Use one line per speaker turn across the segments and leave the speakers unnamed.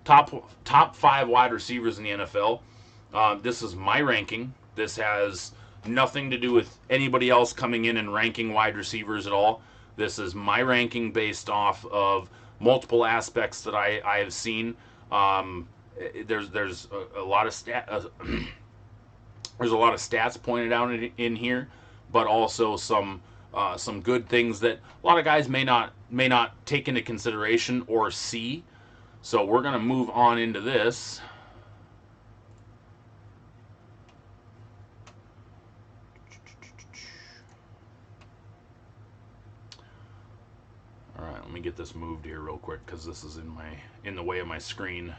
top 5 wide receivers in the NFL. This is my ranking. This has nothing to do with anybody else coming in and ranking wide receivers at all. This is my ranking based off of multiple aspects that I have seen. There's a lot of there's a lot of stats pointed out in here, but also some good things that a lot of guys may not take into consideration or see. So we're gonna move on into this. All right, let me get this moved here real quick because this is in the way of my screen.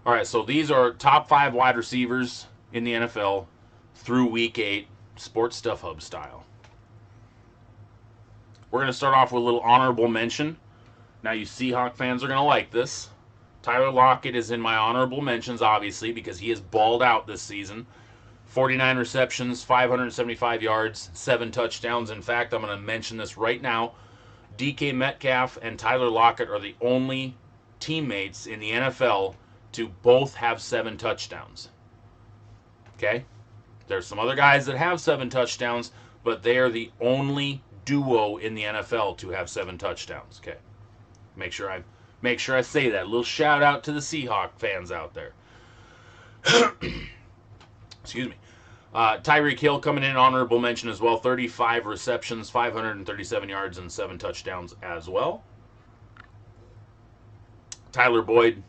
All right, so these are top 5 wide receivers in the NFL through Week 8, Sports Stuff Hub style. We're going to start off with a little honorable mention. Now, you Seahawk fans are going to like this. Tyler Lockett is in my honorable mentions, obviously, because he has balled out this season. 49 receptions, 575 yards, 7 touchdowns. In fact, I'm going to mention this right now. DK Metcalf and Tyler Lockett are the only teammates in the NFL to both have 7 touchdowns. Okay? There's some other guys that have 7 touchdowns, but they are the only duo in the NFL to have 7 touchdowns. Okay? Make sure I say that. A little shout out to the Seahawk fans out there. Excuse me. Tyreek Hill coming in honorable mention as well. 35 receptions, 537 yards, and 7 touchdowns as well. Tyler Boyd,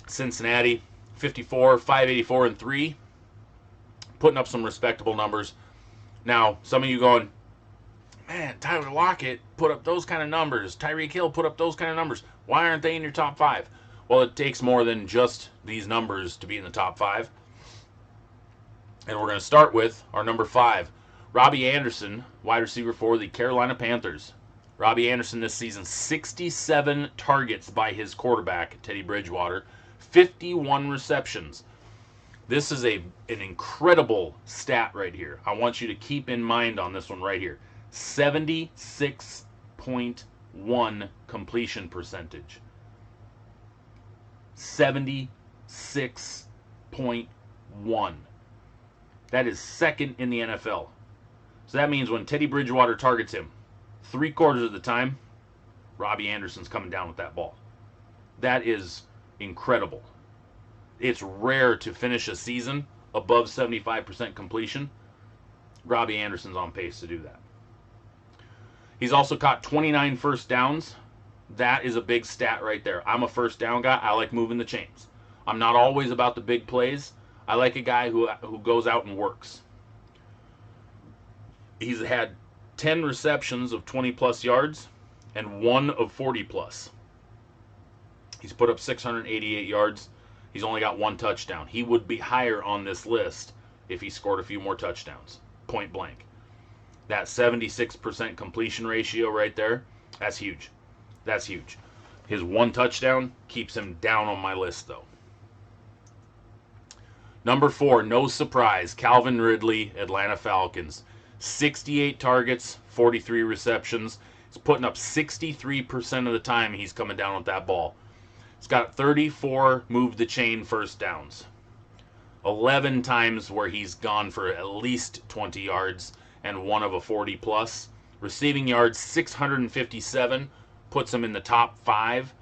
Cincinnati, 54, 584, and 3. Putting up some respectable numbers. Now, some of you going, man, Tyler Lockett put up those kind of numbers. Tyreek Hill put up those kind of numbers. Why aren't they in your top 5? Well, it takes more than just these numbers to be in the top 5. And we're going to start with our number 5, Robbie Anderson, wide receiver for the Carolina Panthers. Robbie Anderson this season, 67 targets by his quarterback, Teddy Bridgewater, 51 receptions. This is an incredible stat right here. I want you to keep in mind on this one right here. 76.1 completion percentage. 76.1. That is second in the NFL. So that means when Teddy Bridgewater targets him, 3/4 of the time, Robbie Anderson's coming down with that ball. That is incredible. It's rare to finish a season above 75% completion. Robbie Anderson's on pace to do that. He's also caught 29 first downs. That is a big stat right there. I'm a first down guy. I like moving the chains. I'm not always about the big plays. I like a guy who goes out and works. He's had 10 receptions of 20-plus yards and 1 of 40-plus. He's put up 688 yards. He's only got 1 touchdown. He would be higher on this list if he scored a few more touchdowns, point blank. That 76% completion ratio right there, that's huge. That's huge. His 1 touchdown keeps him down on my list, though. Number 4, no surprise, Calvin Ridley, Atlanta Falcons. 68 targets, 43 receptions. He's putting up 63% of the time he's coming down with that ball. He's got 34 move the chain first downs. 11 times where he's gone for at least 20 yards and 1 of a 40-plus. Receiving yards, 657, puts him in the top 5.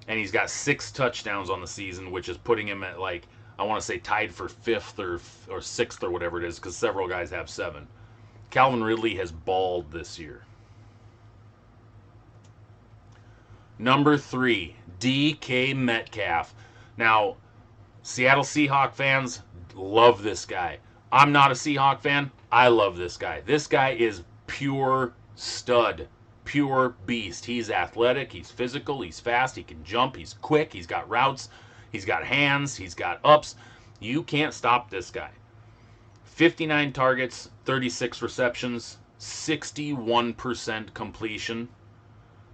And he's got 6 touchdowns on the season, which is putting him at, like, I want to say tied for 5th or 6th or whatever it is, because several guys have 7. Calvin Ridley has balled this year. Number 3, DK Metcalf. Now, Seattle Seahawk fans love this guy. I'm not a Seahawk fan. I love this guy. This guy is pure stud, pure beast. He's athletic, he's physical, he's fast, he can jump, he's quick, he's got routes, he's got hands, he's got ups. You can't stop this guy. 59 targets, 36 receptions, 61% completion.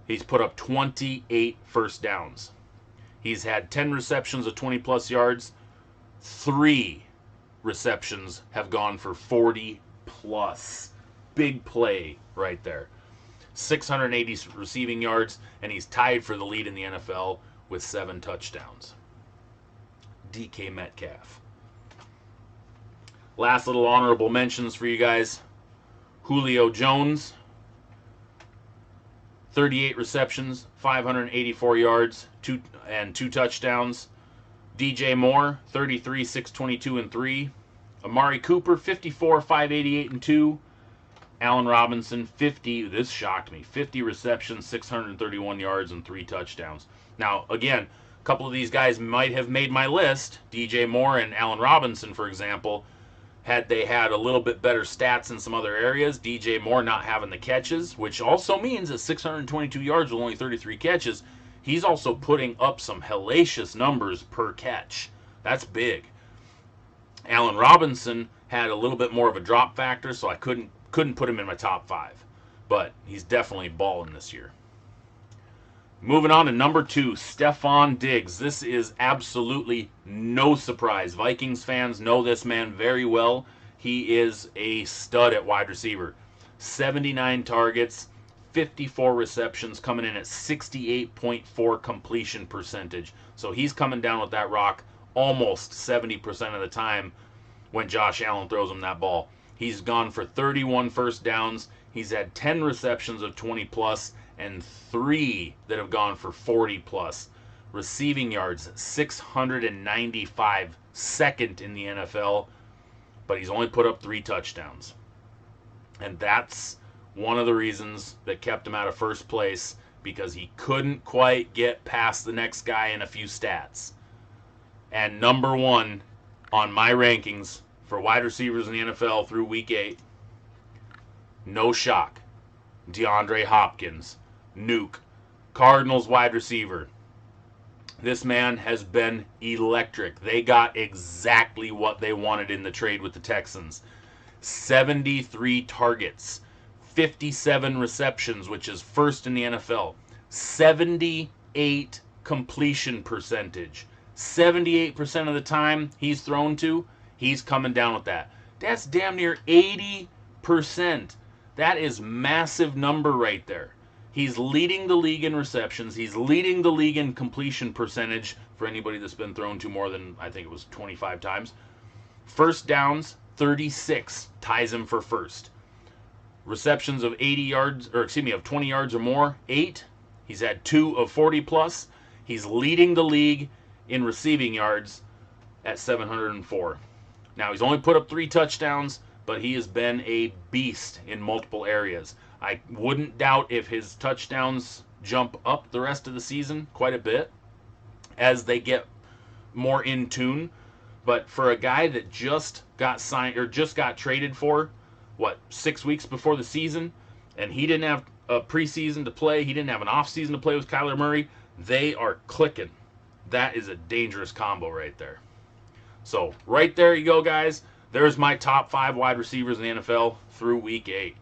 He's put up 28 first downs. He's had 10 receptions of 20-plus yards. 3 receptions have gone for 40-plus. Big play right there. 680 receiving yards, and he's tied for the lead in the NFL with 7 touchdowns. DK Metcalf. Last little honorable mentions for you guys. Julio Jones, 38 receptions, 584 yards, 2 touchdowns. DJ Moore, 33, 622 and 3. Amari Cooper, 54, 588 and 2. Allen Robinson, 50. This shocked me. 50 receptions, 631 yards and 3 touchdowns. Now, again, a couple of these guys might have made my list. DJ Moore and Allen Robinson, for example, had they had a little bit better stats in some other areas. DJ Moore not having the catches, which also means at 622 yards with only 33 catches, he's also putting up some hellacious numbers per catch. That's big. Allen Robinson had a little bit more of a drop factor, so I couldn't put him in my top 5. But he's definitely balling this year. Moving on to number 2, Stefon Diggs. This is absolutely no surprise. Vikings fans know this man very well. He is a stud at wide receiver. 79 targets, 54 receptions, coming in at 68.4 completion percentage. So he's coming down with that rock almost 70% of the time when Josh Allen throws him that ball. He's gone for 31 first downs. He's had 10 receptions of 20 plus and 3 that have gone for 40 plus. Receiving yards, 695, second in the NFL, but he's only put up 3 touchdowns. And that's one of the reasons that kept him out of first place, because he couldn't quite get past the next guy in a few stats. And number 1 on my rankings for wide receivers in the NFL through week 8, no shock, DeAndre Hopkins, Nuke, Cardinals wide receiver. This man has been electric. They got exactly what they wanted in the trade with the Texans. 73 targets, 57 receptions, which is first in the NFL. 78 completion percentage. 78% of the time he's thrown to, he's coming down with that. That's damn near 80%. That is massive number right there. He's leading the league in receptions. He's leading the league in completion percentage for anybody that's been thrown to more than, I think it was 25 times. First downs, 36, ties him for first. Receptions of 80 yards, or excuse me, of 20 yards or more, 8. He's had 2 of 40 plus. He's leading the league in receiving yards at 704. Now, he's only put up 3 touchdowns, but he has been a beast in multiple areas. I wouldn't doubt if his touchdowns jump up the rest of the season quite a bit as they get more in tune. But for a guy that just got signed or just got traded for, 6 weeks before the season, and he didn't have a preseason to play, he didn't have an offseason to play with Kyler Murray, they are clicking. That is a dangerous combo right there. So right there you go, guys. There's my top 5 wide receivers in the NFL through week 8.